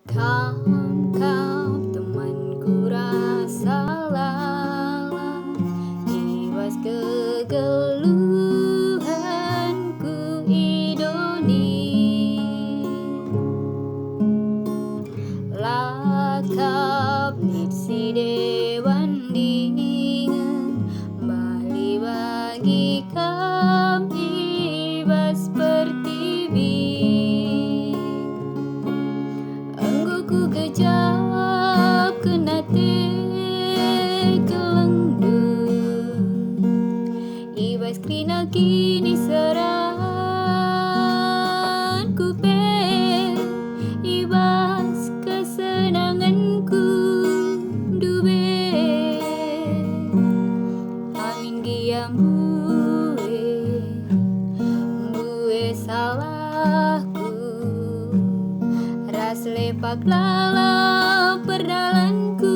Kam temanku rasa lalang, iwas kegeluhanku idoni. Lakap nit si dewan dingin, bali bagi kam ibas pertiwi. Ku kejap kena kelengdut, ibas krina kini seran ku ibas kesenanganku dube. Angin giam bue salahku, ras lepak lala perdalanku.